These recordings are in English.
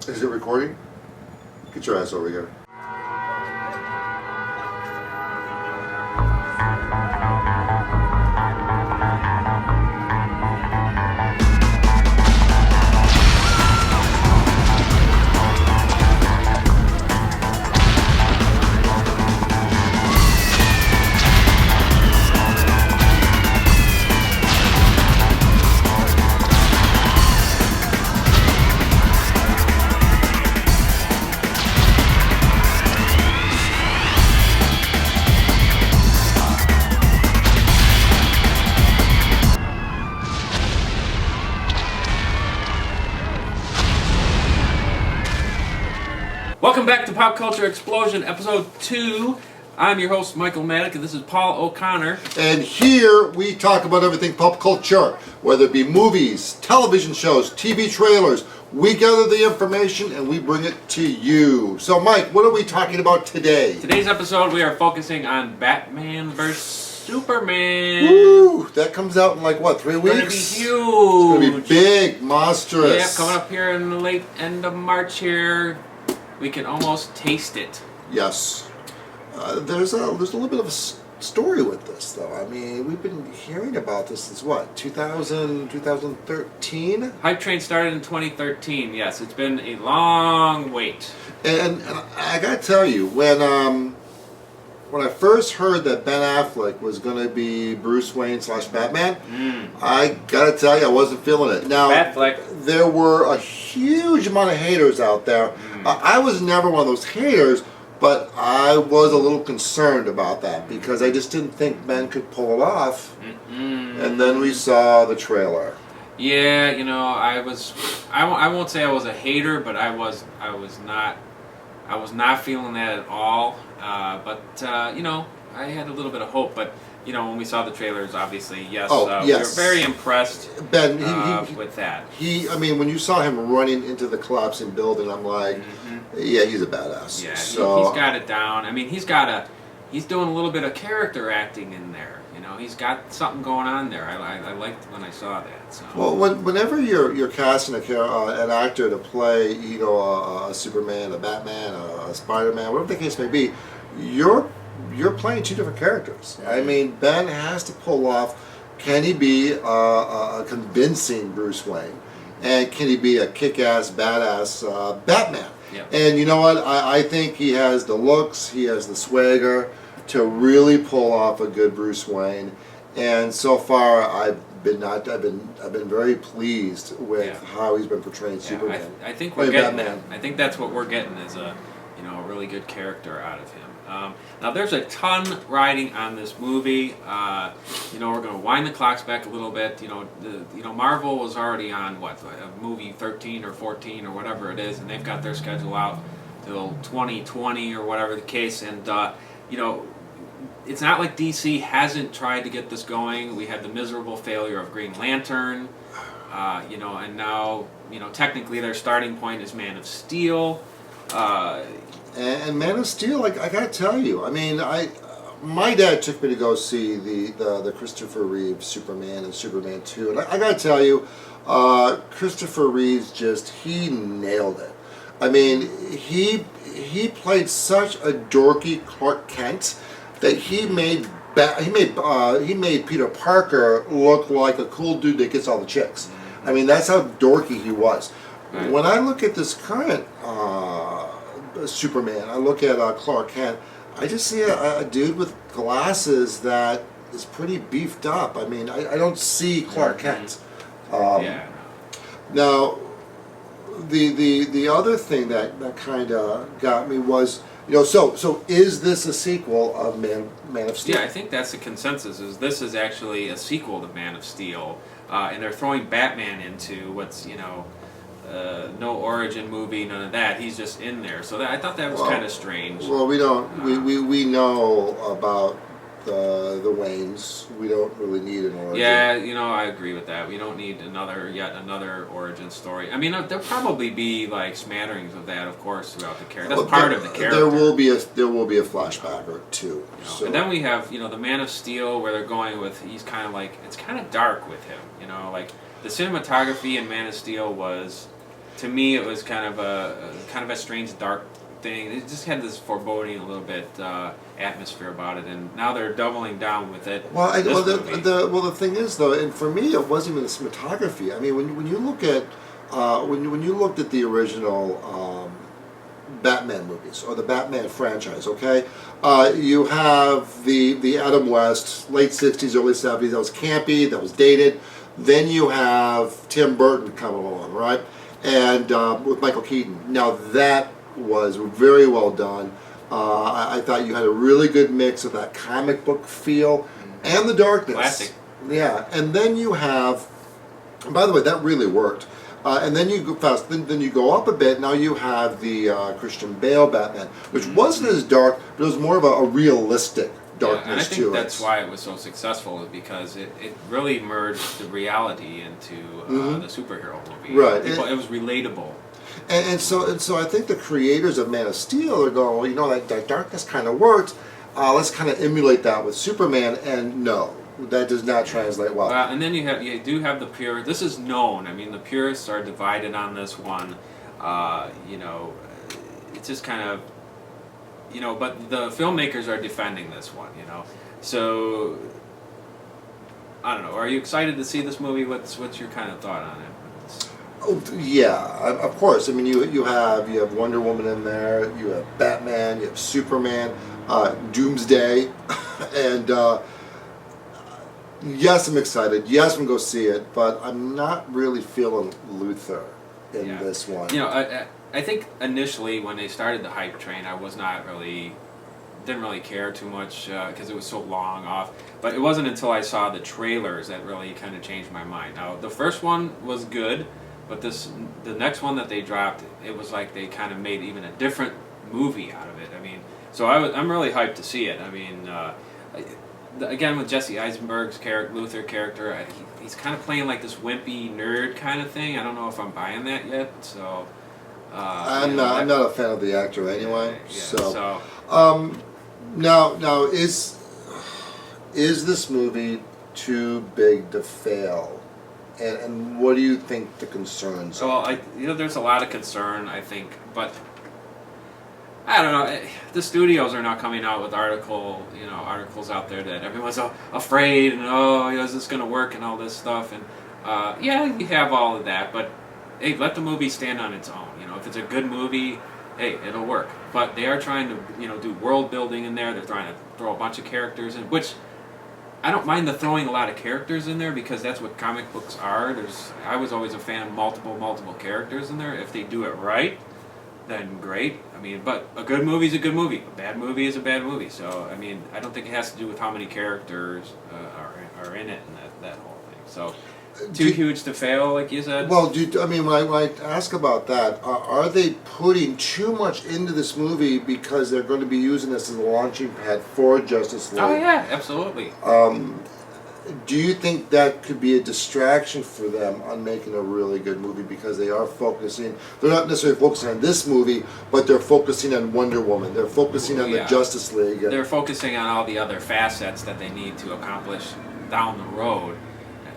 Is it recording? Get your ass over here. Welcome back to Pop Culture Explosion, Episode 2. I'm your host, Michael Maddock, and this is Paul O'Connor. And here we talk about everything pop culture, whether it be movies, television shows, TV trailers. We gather the information and we bring it to you. So, Mike, what are we talking about today? Today's episode, we are focusing on Batman vs. Superman. Woo! That comes out in like, what, 3 weeks? It's going to be huge. It's going to be big, monstrous. Yeah, coming up here in the late end of March here. We can almost taste it. Yes. There's a little bit of a story with this, though. I mean, we've been hearing about this since, what, 2013? Hype Train started in 2013, yes. It's been a long wait. And I gotta tell you, when I first heard that Ben Affleck was going to be Bruce Wayne / Batman, I gotta tell you, I wasn't feeling it. Now, Batfleck. There were a huge amount of haters out there. I was never one of those haters, but I was a little concerned about that because I just didn't think Ben could pull it off. And then we saw the trailer. Yeah, you know, I won't say I was a hater, but I was not feeling that at all. But you know, I had a little bit of hope. But you know, when we saw the trailers, obviously, yes, yes. we were very impressed. Ben, with that. I mean, when you saw him running into the collapsing building, I'm like, yeah, he's a badass. Yeah, so, he's got it down. I mean, he's doing a little bit of character acting in there. You know, he's got something going on there. I liked when I saw that. So. Well, whenever you're casting an actor to play, you know, a Superman, a Batman, a Spider-Man, whatever the case may be, you're playing two different characters. I mean, Ben has to pull off. Can he be a convincing Bruce Wayne, and can he be a kick-ass, badass Batman? Yep. And you know what? I think he has the looks, he has the swagger to really pull off a good Bruce Wayne. And so far, I've been very pleased with how he's been portraying Superman. I think we're getting that. I think that's what we're getting is a really good character out of him. Now there's a ton riding on this movie. You know, we're going to wind the clocks back a little bit. You know, Marvel was already on movie 13 or 14 or whatever it is, and they've got their schedule out till 2020 or whatever the case. And you know, it's not like DC hasn't tried to get this going. We had the miserable failure of Green Lantern. You know, and now technically their starting point is Man of Steel. And Man of Steel, I gotta tell you, I mean, my dad took me to go see the Christopher Reeve Superman and Superman 2, and I gotta tell you, Christopher Reeves he nailed it. I mean, he played such a dorky Clark Kent that he made Peter Parker look like a cool dude that gets all the chicks. I mean, that's how dorky he was. Right. When I look at this current Superman, I look at Clark Kent, I just see a dude with glasses that is pretty beefed up. I mean, I don't see Clark Kent. Now, the other thing that kind of got me was, you know, so is this a sequel of Man of Steel? Yeah, I think that's the consensus. Is this is actually a sequel to Man of Steel, and they're throwing Batman into what's no origin movie, none of that. He's just in there. So I thought that was kind of strange. Well, we don't. We know about the Waynes. We don't really need an origin. Yeah, you know, I agree with that. We don't need yet another origin story. I mean, there'll probably be like smatterings of that, of course, throughout the character. That's part of the character. There will be a flashback or two. You know, so. And then we have the Man of Steel, where they're going with. He's kind of like, it's kind of dark with him. You know, like the cinematography in Man of Steel was to me, it was kind of a strange dark thing. It just had this foreboding a little bit atmosphere about it, and now they're doubling down with it. Well, movie. the thing is though, and for me, it wasn't even the cinematography. I mean, when you look at when you looked at the original Batman movies or the Batman franchise, okay, you have the Adam West, late '60s, early '70s. That was campy, that was dated. Then you have Tim Burton coming along, right, and with Michael Keaton. Now that was very well done. I thought you had a really good mix of that comic book feel and the darkness. Classic. Yeah, and then you have. By the way, that really worked. And then you go fast. Then you go up a bit. Now you have the Christian Bale Batman, which wasn't as dark, but it was more of a realistic darkness and I to think it. that's why it was so successful, because it really merged the reality into the superhero movie. Right. It was relatable. And so I think the creators of Man of Steel are going, well, you know, that darkness kind of worked. Let's kind of emulate that with Superman. And no, that does not translate well. And then you do have the pure. This is known. I mean, the purists are divided on this one. It's just kind of, but the filmmakers are defending this one. So I don't know. Are you excited to see this movie? What's your kind of thought on it? Oh, yeah, of course. I mean, you have Wonder Woman in there. You have Batman. You have Superman, Doomsday, and yes, I'm excited. Yes, I'm going to go see it, but I'm not really feeling Luther in this one. I think initially when they started the hype train, I didn't really care too much because it was so long off. But it wasn't until I saw the trailers that really kind of changed my mind. Now, the first one was good. But the next one that they dropped, it was like they kind of made even a different movie out of it. I mean, so I'm really hyped to see it. I mean, again with Jesse Eisenberg's Luther character, he's kind of playing like this wimpy nerd kind of thing. I don't know if I'm buying that yet. So I'm not a fan of the actor anyway. Yeah, now is this movie too big to fail? And what do you think the concerns are? Well, there's a lot of concern, I think, but I don't know. The studios are not coming out with articles out there that everyone's afraid and is this going to work and all this stuff. And you have all of that, but hey, let the movie stand on its own. If it's a good movie, hey, it'll work. But they are trying to do world building in there. They're trying to throw a bunch of characters in, which I don't mind the throwing a lot of characters in there because that's what comic books are. I was always a fan of multiple characters in there. If they do it right, then great. I mean, but a good movie is a good movie. A bad movie is a bad movie. So, I mean, I don't think it has to do with how many characters are in it and that whole thing. So, too huge to fail, like you said? Well, when I ask about that, are they putting too much into this movie because they're going to be using this as a launching pad for Justice League? Oh, yeah, absolutely. Do you think that could be a distraction for them on making a really good movie because they're not necessarily focusing on this movie, but they're focusing on Wonder Woman, they're focusing on the Justice League. They're focusing on all the other facets that they need to accomplish down the road,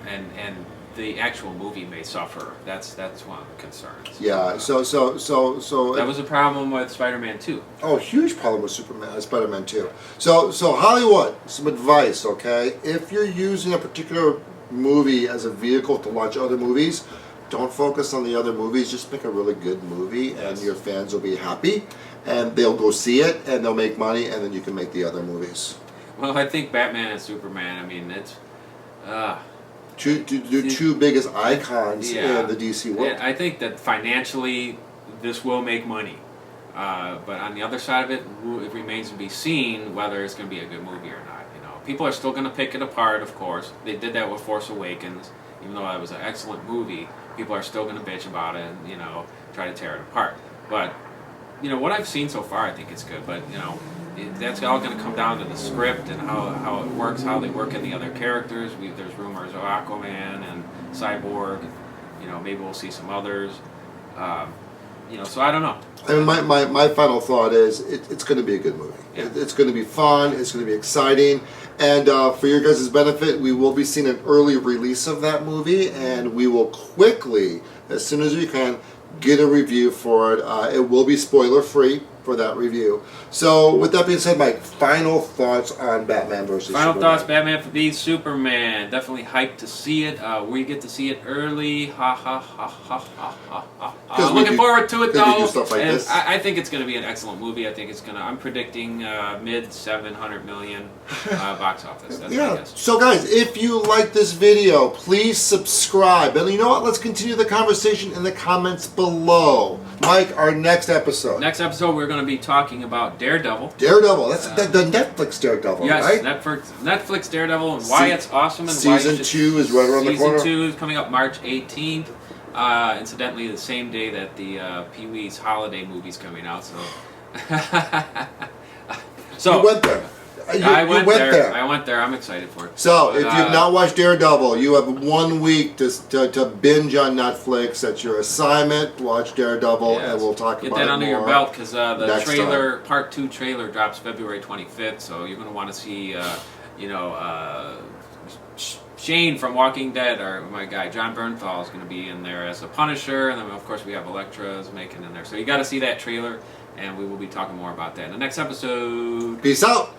and the actual movie may suffer. That's one of the concerns. Yeah, so that was a problem with Spider-Man 2. Oh, huge problem with Spider-Man 2. So Hollywood, some advice, okay? If you're using a particular movie as a vehicle to launch other movies, don't focus on the other movies. Just make a really good movie, and your fans will be happy, and they'll go see it, and they'll make money, and then you can make the other movies. Well, I think Batman and Superman. I mean, it's. Two biggest icons in the DC world. I think that financially, this will make money. But on the other side of it, it remains to be seen whether it's going to be a good movie or not. People are still going to pick it apart, of course. They did that with Force Awakens. Even though that was an excellent movie, people are still going to bitch about it and, try to tear it apart. But, what I've seen so far, I think it's good. But, that's all going to come down to the script and how it works, how they work in the other characters. There's rumors of Aquaman and Cyborg. Maybe we'll see some others. So I don't know. I mean, my final thought is it's going to be a good movie. Yeah. It's going to be fun. It's going to be exciting. And for your guys' benefit, we will be seeing an early release of that movie, and we will quickly, as soon as we can, get a review for it. It will be spoiler free for that review. So with that being said, Mike, final thoughts on Batman versus Final Superman. thoughts, Batman v Superman. Definitely hyped to see it. We get to see it early. Ha ha ha ha ha ha ha. Looking forward to it though. We do stuff like and this. I think it's going to be an excellent movie. I think it's going to. I'm predicting mid 700 million box office. That's my guess. So guys, if you like this video, please subscribe. And you know what? Let's continue the conversation in the comments below. Mike, our next episode. Next episode, we're going to be talking about Daredevil. Daredevil. That's the Netflix Daredevil, yes, right? Netflix Daredevil, and why it's awesome, and season why 2 is right around the corner. Season 2 is coming up March 18th. Incidentally, the same day that the Pee-wee's holiday movie's coming out. So, you went there. I went there. I went there. I'm excited for it. So, if you've not watched Daredevil, you have 1 week to binge on Netflix. That's your assignment. Watch Daredevil, and we'll talk about it more. Get that under your belt, because the trailer, time. Part 2 trailer, drops February 25th. So you're going to want to see, Shane from Walking Dead, or my guy John Bernthal, is going to be in there as a Punisher, and then of course we have Elektra's making in there. So you got to see that trailer. And we will be talking more about that in the next episode. Peace out.